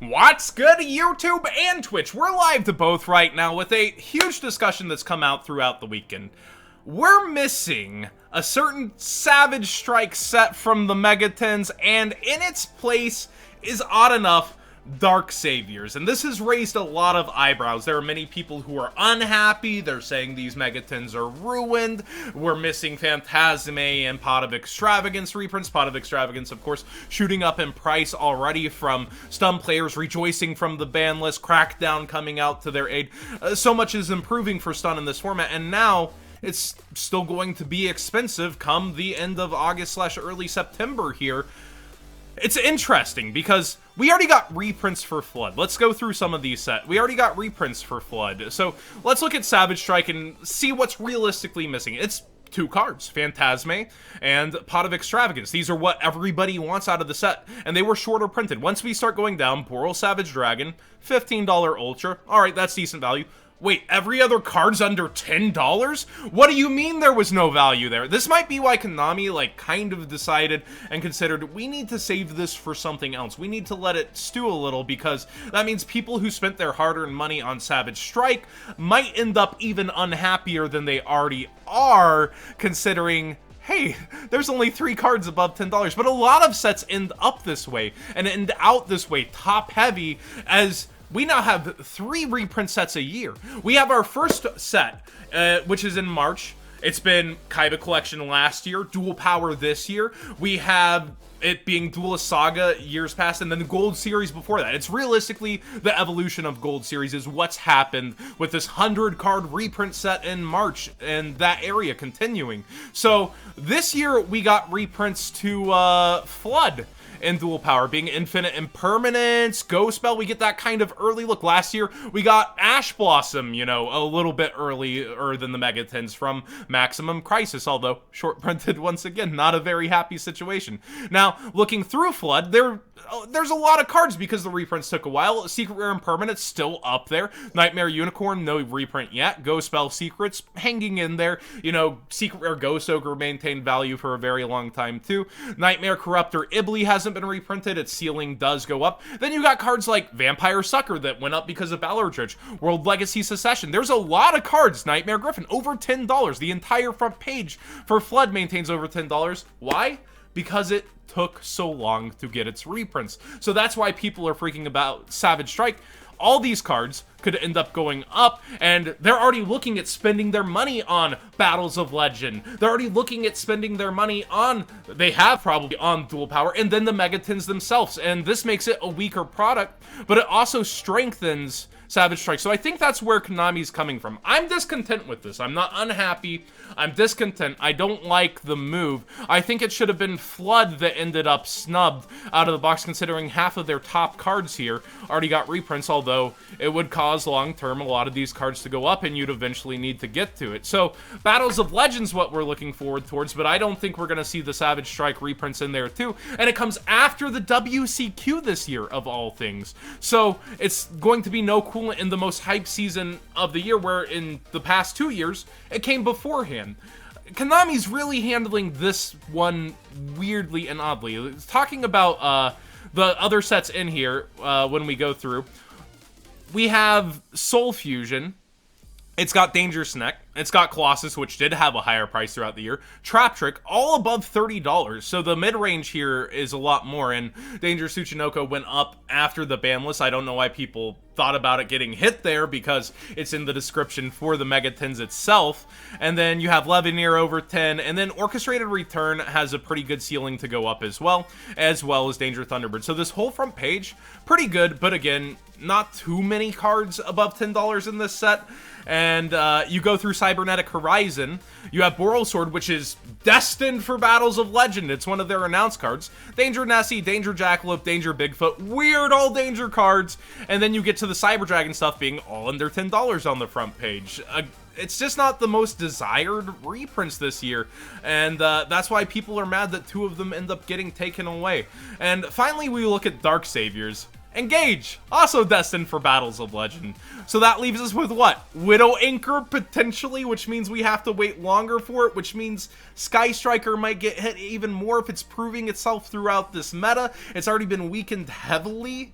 What's good, YouTube and Twitch? We're live to both right now with a huge discussion that's come out throughout the weekend. We're missing a certain Savage Strike set from the Megatins, and in its place is odd enough Dark Saviors, and this has raised a lot of eyebrows. There are many people who are unhappy. They're saying these Megatins are ruined. We're missing Phantasme and Pot of Extravagance reprints. Pot of Extravagance, of course, shooting up in price already from Stun players rejoicing from the ban list, Crackdown coming out to their aid. So much is improving for Stun in this format, and now it's still going to be expensive come the end of August/early September here. It's interesting because we already got reprints for Flood. Let's go through some of these sets. We already got reprints for Flood. So let's look at Savage Strike and see what's realistically missing. It's two cards, Phantasme and Pot of Extravagance. These are what everybody wants out of the set, and they were shorter printed. Once we start going down, Boral Savage Dragon, $15 Ultra. All right, that's decent value. Wait, every other card's under $10? What do you mean there was no value there? This might be why Konami, kind of decided and considered, we need to save this for something else. We need to let it stew a little, because that means people who spent their hard-earned money on Savage Strike might end up even unhappier than they already are, considering, hey, there's only 3 cards above $10. But a lot of sets end up this way, and end out this way, top-heavy, as we now have 3 reprint sets a year. We have our first set, which is in March. It's been Kaiba Collection last year, Dual Power this year. We have it being Duelist Saga years past, and then the Gold Series before that. It's realistically the evolution of Gold Series is what's happened with this 100-card reprint set in March, and that area continuing. So this year we got reprints to Flood and Dual Power, being Infinite Impermanence, Ghost Spell. We get that kind of early look. Last year, we got Ash Blossom, a little bit earlier than the Megatins from Maximum Crisis, although short-printed once again, not a very happy situation. Now, looking through Flood, there's a lot of cards because the reprints took a while. Secret Rare Impermanence still up there. Nightmare Unicorn, no reprint yet. Ghost Spell Secrets hanging in there. Secret Rare Ghost Ogre maintained value for a very long time too. Nightmare Corruptor Ibly hasn't been reprinted. Its ceiling does go up. Then you got cards like Vampire Sucker that went up because of Ballardridge. World Legacy Secession. There's a lot of cards. Nightmare Griffin, over $10. The entire front page for Flood maintains over $10. Why? Because it took so long to get its reprints. So that's why people are freaking about Savage Strike. All these cards could end up going up, and they're already looking at spending their money on Battles of Legend. They're already looking at spending their money on, they have probably on Dual Power, and then the Megatins themselves. And this makes it a weaker product, but it also strengthens Savage Strike. So I think that's where Konami's coming from. I'm discontent with this. I'm not unhappy. I'm discontent. I don't like the move. I think it should have been Flood that ended up snubbed out of the box, considering half of their top cards here already got reprints, although it would cause long-term a lot of these cards to go up, and you'd eventually need to get to it. So Battles of Legends what we're looking forward towards, but I don't think we're going to see the Savage Strike reprints in there too. And it comes after the WCQ this year, of all things. So it's going to be no coolant in the most hype season of the year, where in the past 2 years, it came beforehand. Konami's really handling this one weirdly and oddly. Talking about the other sets in here when we go through, we have Soul Fusion. It's got Dangerous Neck. It's got Colossus, which did have a higher price throughout the year. Trap Trick, all above $30. So the mid-range here is a lot more. And Danger Tsuchinoko went up after the ban list. I don't know why people thought about it getting hit there, because it's in the description for the Megatins itself. And then you have Levineer over 10. And then Orchestrated Return has a pretty good ceiling to go up as well as Danger Thunderbird. So this whole front page, pretty good. But again, not too many cards above $10 in this set. And you go through Cybernetic Horizon, you have Boral Sword, which is destined for Battles of Legend. It's one of their announced cards. Danger Nessie, Danger Jackalope, Danger Bigfoot, weird all Danger cards. And then you get to the Cyber Dragon stuff being all under $10 on the front page. It's just not the most desired reprints this year, and that's why people are mad that 2 of them end up getting taken away. And finally, we look at Dark Saviors. Engage! Also destined for Battles of Legend. So that leaves us with what? Widow Anchor, potentially, which means we have to wait longer for it, which means Sky Striker might get hit even more if it's proving itself throughout this meta. It's already been weakened heavily.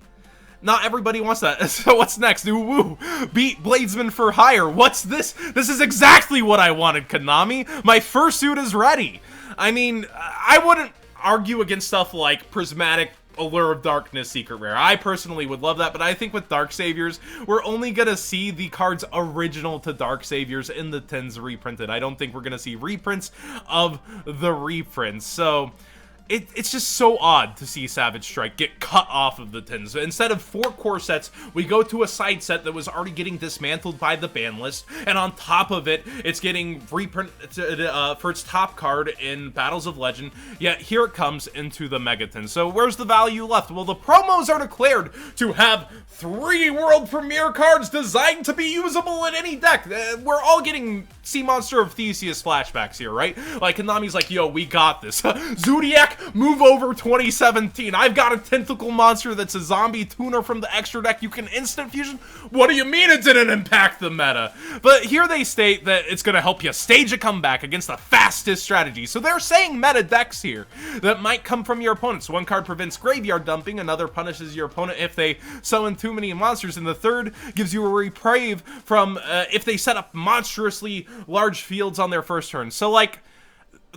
not everybody wants that. So what's next? Ooh, woo. Beat Bladesman for hire. What's this? This is exactly what I wanted, Konami. My fursuit is ready. I mean, I wouldn't argue against stuff like Prismatic Allure of Darkness Secret Rare. I personally would love that, but I think with Dark Saviors, we're only gonna see the cards original to Dark Saviors in the tins reprinted. I don't think we're gonna see reprints of the reprints. So it's just so odd to see Savage Strike get cut off of the tins. So instead of 4 core sets, we go to a side set that was already getting dismantled by the ban list, and on top of it, it's getting reprinted for its top card in Battles of Legend, yet here it comes into the Megatins. So where's the value left? Well, the promos are declared to have 3 world premiere cards designed to be usable in any deck. We're all getting Sea Monster of Theseus flashbacks here, right? Like, Konami's like, yo, we got this. Zodiac, move over 2017. I've got a tentacle monster that's a zombie tuner from the extra deck. You can instant fusion. What do you mean it didn't impact the meta? But here they state that it's going to help you stage a comeback against the fastest strategy. So they're saying meta decks here that might come from your opponents. One card prevents graveyard dumping, another punishes your opponent if they summon too many monsters, and the third gives you a reprieve from if they set up monstrously large fields on their first turn. So like,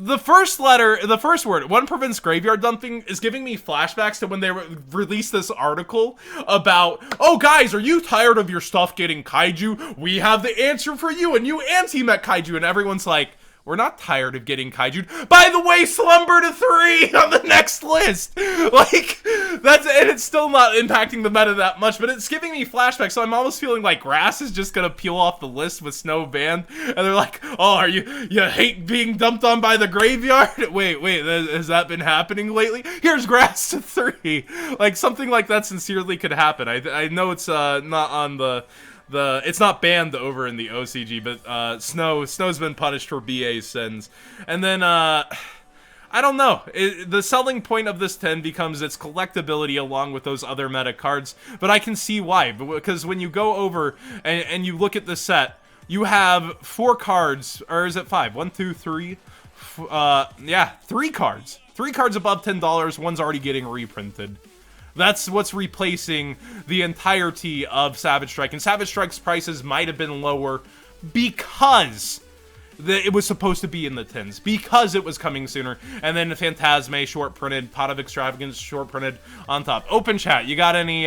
the first word, one prevents graveyard dumping, is giving me flashbacks to when they released this article about, oh guys, are you tired of your stuff getting kaiju? We have the answer for you, and you anti-mech kaiju, and everyone's like, we're not tired of getting kaiju. By the way, Slumber to 3 on the next list. Like, and it's still not impacting the meta that much, but it's giving me flashbacks, so I'm almost feeling like Grass is just gonna peel off the list with Snow banned, and they're like, oh, you hate being dumped on by the graveyard? Wait, has that been happening lately? Here's Grass to 3. Like, something like that sincerely could happen. I know it's not on it's not banned over in the OCG, but Snow's been punished for BA sins. And then I don't know. The selling point of this 10 becomes its collectability along with those other meta cards, but I can see why. Because when you go over and you look at the set, you have 4 cards, or is it 5? 1, 2, 3. Yeah, 3 cards. 3 cards above $10. One's already getting reprinted. That's what's replacing the entirety of Savage Strike. And Savage Strike's prices might have been lower because it was supposed to be in the tins, because it was coming sooner. And then Phantasme short printed, Pot of Extravagance short printed on top. Open chat, you got any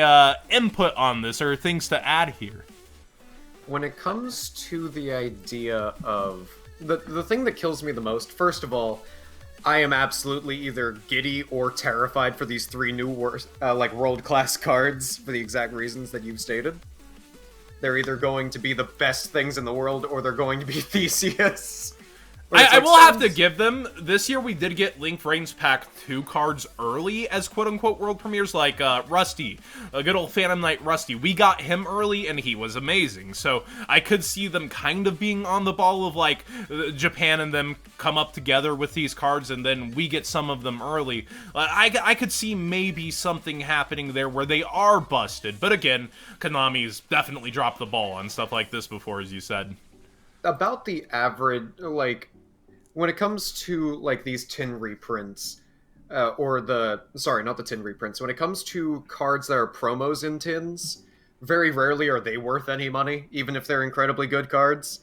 input on this or things to add here? When it comes to the idea of the thing that kills me the most, first of all, I am absolutely either giddy or terrified for these 3 new world-class cards for the exact reasons that you've stated. They're either going to be the best things in the world, or they're going to be Theseus. I will have to give them, this year we did get Link Reigns Pack 2 cards early as quote-unquote world premieres, like Rusty, a good old Phantom Knight Rusty. We got him early, and he was amazing. So I could see them kind of being on the ball of, like, Japan and them come up together with these cards, and then we get some of them early. I could see maybe something happening there where they are busted. But again, Konami's definitely dropped the ball on stuff like this before, as you said. About the average, like, when it comes to, like, these tin reprints, sorry, not the tin reprints, when it comes to cards that are promos in tins, very rarely are they worth any money, even if they're incredibly good cards.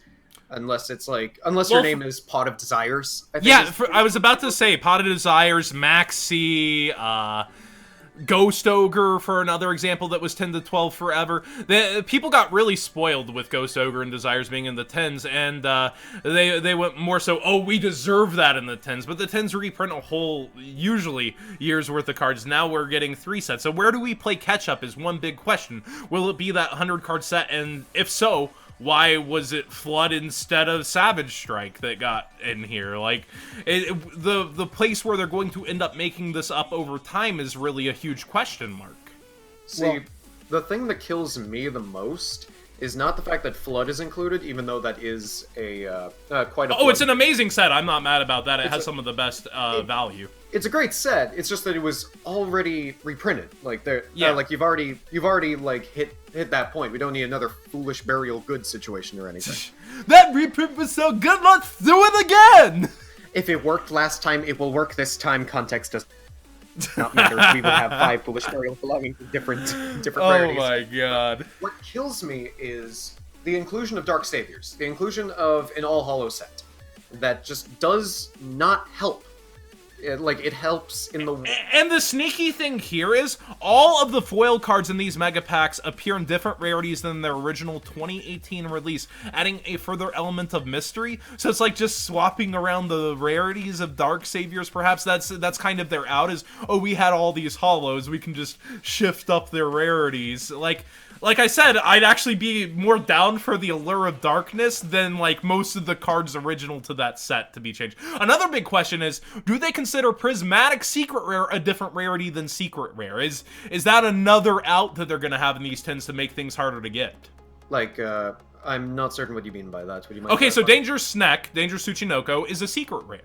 Unless it's like, your name is Pot of Desires. I think I was about to say Pot of Desires, Maxi, Ghost Ogre, for another example, that was 10 to 12 forever. People got really spoiled with Ghost Ogre and Desires being in the 10s, and they went more so, oh, we deserve that in the 10s, but the 10s reprint a whole, usually, year's worth of cards. Now we're getting 3 sets, so where do we play catch-up is one big question. Will it be that 100-card set, and if so, why was it Flood instead of Savage Strike that got in here? Like, the place where they're going to end up making this up over time is really a huge question mark. See, the thing that kills me the most is not the fact that Flood is included, even though that is quite a... Oh, it's an amazing set. I'm not mad about that. It has some of the best value. It's a great set. It's just that it was already reprinted. Like, like you've already like hit that point. We don't need another Foolish Burial Goods situation or anything. That reprint was so good. Let's do it again. If it worked last time, it will work this time. Context does. not matter. We would have 5 foolish burials belonging to different Oh rarities. my god. What kills me is the inclusion of Dark Saviors, the inclusion of an All Hollow set that just does not help. It helps in the... And the sneaky thing here is, all of the foil cards in these mega packs appear in different rarities than their original 2018 release, adding a further element of mystery. So it's like just swapping around the rarities of Dark Saviors, perhaps. That's kind of their out, is, oh, we had all these hollows, we can just shift up their rarities. Like I said, I'd actually be more down for the Allure of Darkness than, like, most of the cards original to that set to be changed. Another big question is, do they consider Prismatic Secret Rare a different rarity than Secret Rare? Is that another out that they're gonna have in these tins to make things harder to get? I'm not certain what you mean by that. Would you mind Okay, so clarifying? Danger Snack, Danger Tsuchinoko, is a Secret Rare.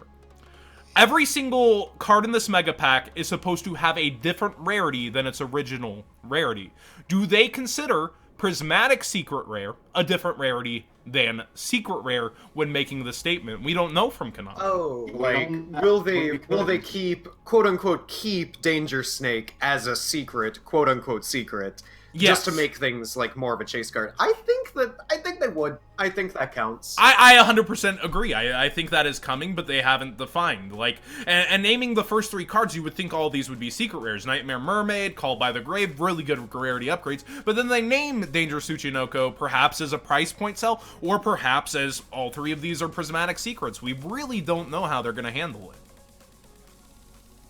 Every single card in this mega pack is supposed to have a different rarity than its original rarity. Do they consider Prismatic Secret Rare a different rarity than Secret Rare when making the statement? We don't know from Konami. Oh, will they keep, quote unquote, keep Danger Snake as a secret, quote unquote secret, just to make things like more of a chase card? I think they would. I think that counts. I 100% agree. I think that is coming, but they haven't defined. And naming the first 3 cards, you would think all of these would be secret rares. Nightmare Mermaid, Called by the Grave, really good rarity upgrades. But then they name Danger Tsuchinoko perhaps as a price point sell, or perhaps as all 3 of these are prismatic secrets. We really don't know how they're going to handle it.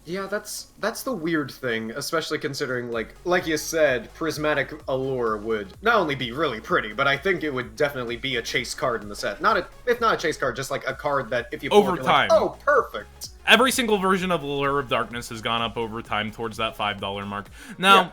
Yeah, that's the weird thing, especially considering, like you said, Prismatic Allure would not only be really pretty, but I think it would definitely be a chase card in the set. If not a chase card, just like a card that if you pull over it, time. Like, oh, perfect. Every single version of Allure of Darkness has gone up over time towards that $5 mark. Now,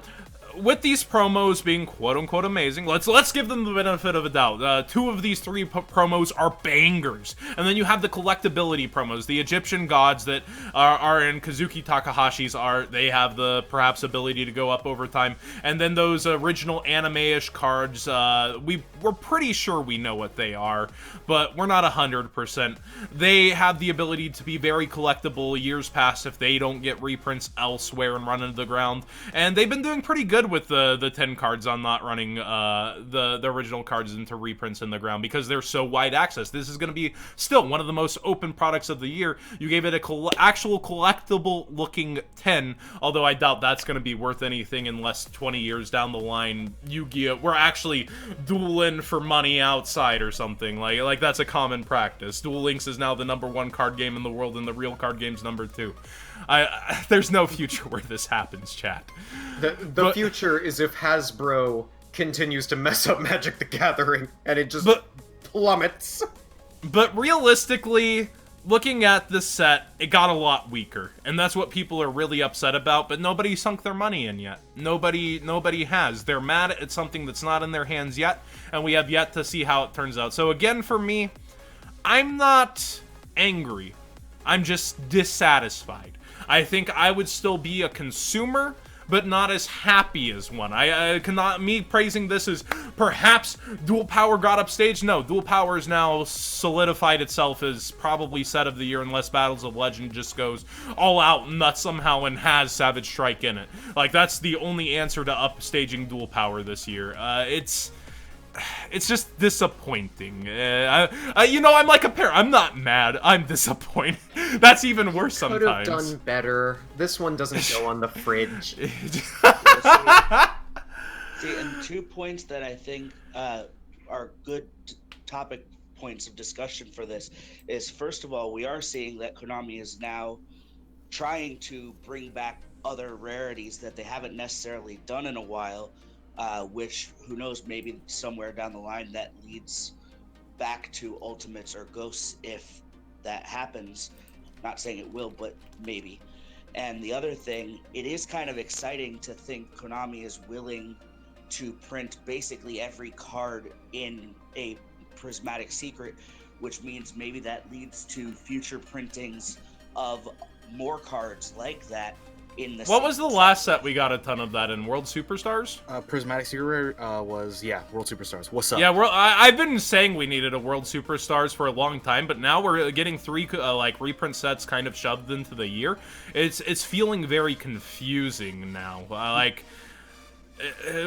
with these promos being quote-unquote amazing, let's give them the benefit of a doubt. 2 of these 3 promos are bangers. And then you have the collectability promos. The Egyptian gods that are in Kazuki Takahashi's art, they have the, perhaps, ability to go up over time. And then those original anime-ish cards, we're pretty sure we know what they are, but we're not 100%. They have the ability to be very collectible years past if they don't get reprints elsewhere and run into the ground. And they've been doing pretty good with the 10 cards on not running the original cards into reprints in the ground because they're so wide access. This is going to be still one of the most open products of the year. You gave it a actual collectible looking 10, although I doubt that's going to be worth anything unless 20 years down the line Yu-Gi-Oh! We're actually dueling for money outside or something. Like that's a common practice. Duel Links is now the #1 card game in the world and the real card game's #2. There's no future where this happens, chat. The future is if Hasbro continues to mess up Magic the Gathering and it just plummets. But realistically, looking at this set, it got a lot weaker, and that's what people are really upset about, but nobody sunk their money in yet. Nobody has. They're mad at something that's not in their hands yet, and we have yet to see how it turns out. So again, for me, I'm not angry. I'm just dissatisfied. I think I would still be a consumer, but not as happy as one. I cannot, me praising this as perhaps Dual Power got upstaged. No, Dual Power is now solidified itself as probably set of the year unless Battles of Legend just goes all out nuts somehow and has Savage Strike in it. Like, that's the only answer to upstaging Dual Power this year. It's just disappointing. I'm like a parent. I'm not mad. I'm disappointed. That's even worse sometimes. Could have done better. This one doesn't go on the fridge. See, and 2 points that I think are good topic points of discussion for this is, first of all, we are seeing that Konami is now trying to bring back other rarities that they haven't necessarily done in a while. Which, who knows, maybe somewhere down the line that leads back to Ultimates or Ghosts if that happens. Not saying it will, but maybe. And the other thing, it is kind of exciting to think Konami is willing to print basically every card in a Prismatic Secret, which means maybe that leads to future printings of more cards like that in the What was the last set we got a ton of that in? World Superstars? Prismatic Secret was, World Superstars. What's up? Yeah, I've been saying we needed a World Superstars for a long time, but now we're getting 3 reprint sets kind of shoved into the year. It's feeling very confusing now.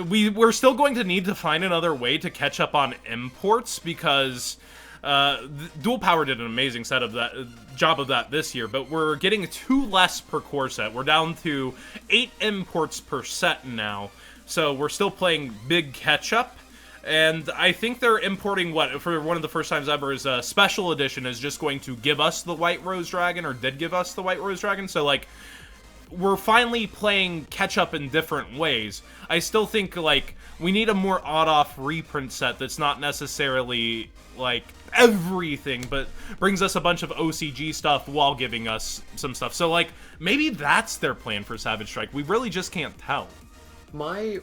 We're still going to need to find another way to catch up on imports because Dual Power did an amazing job of that this year, but we're getting 2 less per core set. We're down to 8 imports per set now, so we're still playing big catch-up. And I think they're importing, for one of the first times ever, is a special edition is just going to give us the White Rose Dragon, or did give us the White Rose Dragon, so, like, we're finally playing catch-up in different ways. I still think, like, we need a more odd-off reprint set that's not necessarily, like, everything, but brings us a bunch of OCG stuff while giving us some stuff. So, like, maybe that's their plan for Savage Strike. We really just can't tell. My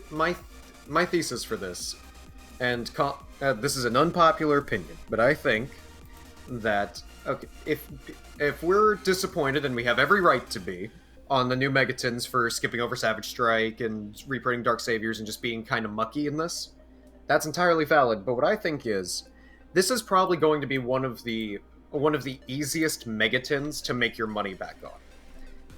thesis for this, and this is an unpopular opinion, but I think that, okay, if we're disappointed, and we have every right to be, on the new Megatins for skipping over Savage Strike and reprinting Dark Saviors and just being kind of mucky in this, that's entirely valid. But what I think is, this is probably going to be one of the easiest Megatins to make your money back on.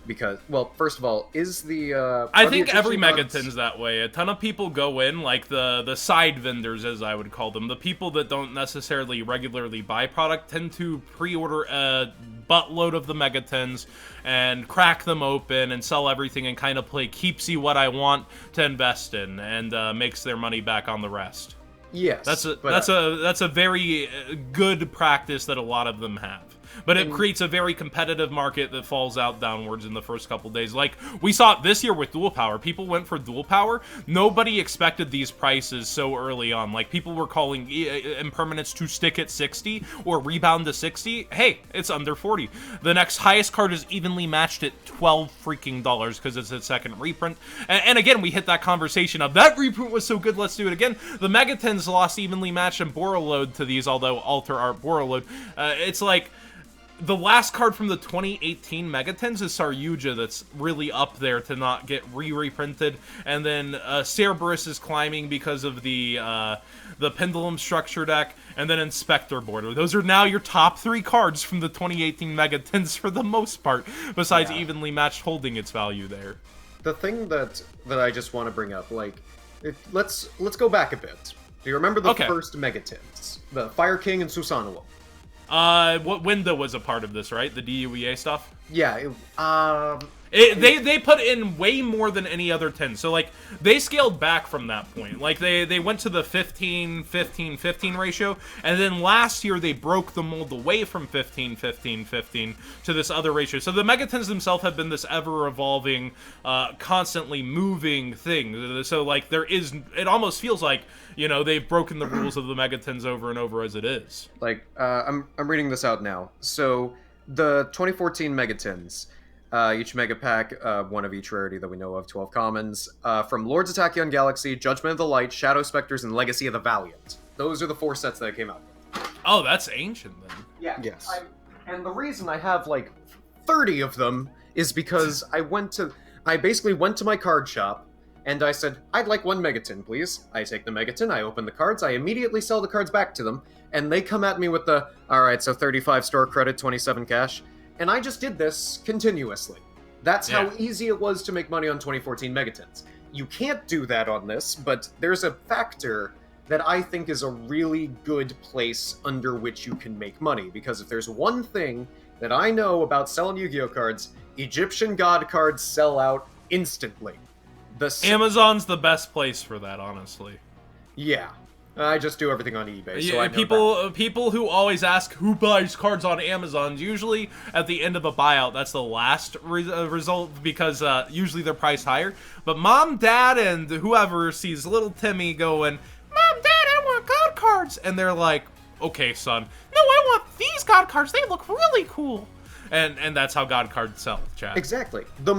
Because, well, first of all, I think every Megatin's that way. A ton of people go in, like the side vendors, as I would call them. The people that don't necessarily regularly buy product tend to pre-order a buttload of the Megatins and crack them open and sell everything and kind of play keepsy what I want to invest in, and makes their money back on the rest. Yes, that's a very good practice that a lot of them have. But it creates a very competitive market that falls out downwards in the first couple days. Like, we saw it this year with Dual Power. People went for Dual Power. Nobody expected these prices so early on. Like, people were calling impermanence to stick at 60 or rebound to 60. Hey, it's under 40. The next highest card is evenly matched at $12 freaking because it's its second reprint. And again, we hit that conversation of that reprint was so good, let's do it again. The Megatins lost evenly matched and Borreload to these, although Alter Art Borreload. It's like, the last card from the 2018 Megatins is Saryuja that's really up there to not get reprinted, and then Cerberus is climbing because of the Pendulum Structure deck, and then Inspector Border. Those are now your top 3 cards from the 2018 Megatins for the most part, besides evenly matched holding its value there. The thing that I just want to bring up, like, let's go back a bit. Do you remember the first Megatins? The Fire King and Susanoo? What Window was a part of this, right? The DUEA stuff? Yeah, they put in way more than any other 10. So, like, they scaled back from that point. Like, they went to the 15-15-15 ratio, and then last year they broke the mold away from 15-15-15 to this other ratio. So the Megatins themselves have been this ever-evolving, constantly moving thing. So, like, it almost feels like, you know, they've broken the rules of the Megatins over and over as it is. Like, I'm reading this out now. So, the 2014 Megatins, each Mega Pack, one of each rarity that we know of, 12 commons, from Lords of Tachyon Galaxy, Judgment of the Light, Shadow Specters, and Legacy of the Valiant. Those are the 4 sets that came out. Oh, that's ancient, then. Yeah. Yes. And the reason I have, like, 30 of them is because I basically went to my card shop, and I said, I'd like 1 Megatin, please. I take the Megatin, I open the cards, I immediately sell the cards back to them, and they come at me with the, alright, so 35 store credit, 27 cash. And I just did this continuously. That's how easy it was to make money on 2014 Megatins. You can't do that on this, but there's a factor that I think is a really good place under which you can make money. Because if there's one thing that I know about selling Yu-Gi-Oh cards, Egyptian God cards sell out instantly. Amazon's the best place for that, honestly. Yeah. I just do everything on eBay, so I know people who always ask who buys cards on Amazon, usually at the end of a buyout, that's the last result, because usually they're priced higher. But Mom, Dad, and whoever sees little Timmy going, Mom, Dad, I want God cards! And they're like, okay, son. No, I want these God cards. They look really cool. And that's how God cards sell, Chad. Exactly. The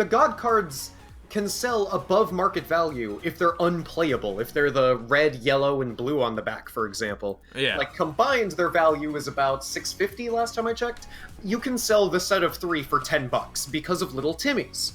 God cards can sell above market value if they're unplayable, if they're the red, yellow, and blue on the back, for example. Yeah. Like, combined, their value is about $650 last time I checked. You can sell the set of 3 for $10 because of Little Timmies.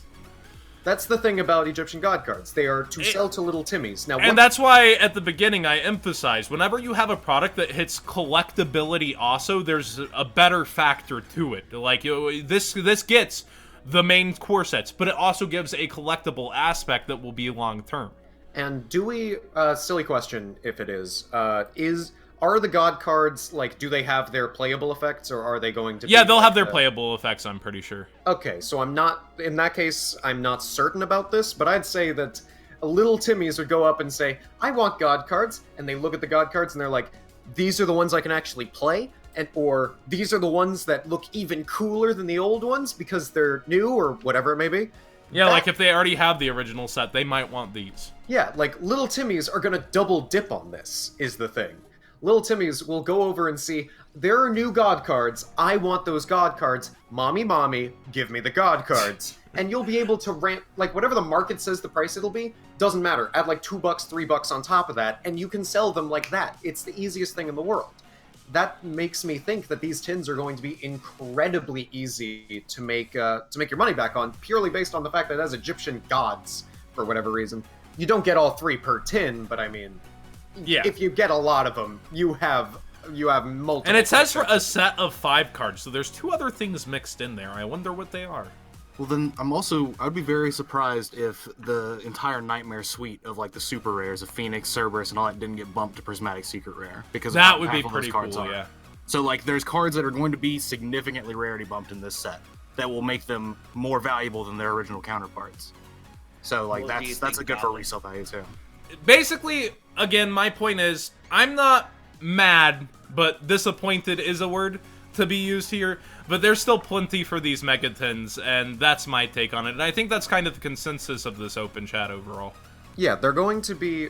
That's the thing about Egyptian god cards. They are to sell to Little Timmies. Now, and that's why at the beginning I emphasized, whenever you have a product that hits collectability also, there's a better factor to it. Like, this gets the main core sets, but it also gives a collectible aspect that will be long-term. And do we, silly question if it is, are the god cards, like, do they have their playable effects, or are they going to be... Yeah, they'll like, have their playable effects, I'm pretty sure. Okay, so I'm not, in that case, I'm not certain about this, but I'd say that Little Timmies would go up and say, I want god cards, and they look at the god cards and they're like, these are the ones I can actually play, and or these are the ones that look even cooler than the old ones because they're new, or whatever it may be. Yeah, like if they already have the original set, they might want these. Yeah, like, Little Timmies are gonna double dip on this, is the thing. Little Timmies will go over and see, there are new god cards, I want those god cards, mommy, give me the god cards. And you'll be able to rant, like, whatever the market says the price it'll be, doesn't matter, add like $2, $3 on top of that, and you can sell them like that. It's the easiest thing in the world. That makes me think that these tins are going to be incredibly easy to make your money back on, purely based on the fact that as Egyptian gods, for whatever reason, you don't get all 3 per tin, but I mean... Yeah. If you get a lot of them, you have multiple. And it says for a set of 5 cards, so there's 2 other things mixed in there. I wonder what they are. Well, then I'd be very surprised if the entire Nightmare suite of like the super rares of Phoenix, Cerberus, and all that didn't get bumped to Prismatic Secret Rare, because that of would how be powerful pretty those cards cool. are. Yeah. So like, there's cards that are going to be significantly rarity bumped in this set that will make them more valuable than their original counterparts. So like, What do you that's a think good for about it? resale value too. Basically, again, my point is, I'm not mad, but disappointed is a word to be used here. But there's still plenty for these Megatins, and that's my take on it. And I think that's kind of the consensus of this open chat overall. Yeah, they're going to be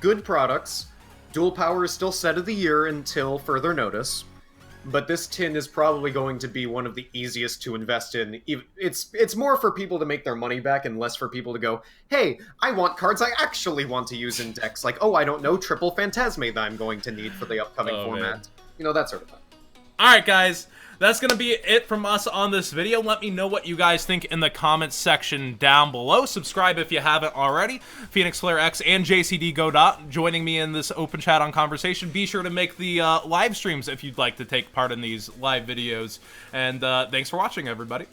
good products. Dual Power is still set of the year until further notice. But this tin is probably going to be one of the easiest to invest in. It's more for people to make their money back and less for people to go, hey, I want cards I actually want to use in decks. Like, oh, I don't know, triple Phantasme that I'm going to need for the upcoming format. Man. You know, that sort of thing. Alright, guys. That's going to be it from us on this video. Let me know what you guys think in the comments section down below. Subscribe if you haven't already. Phoenix Flare X and JCD Godot joining me in this open chat on conversation. Be sure to make the live streams if you'd like to take part in these live videos. And thanks for watching, everybody.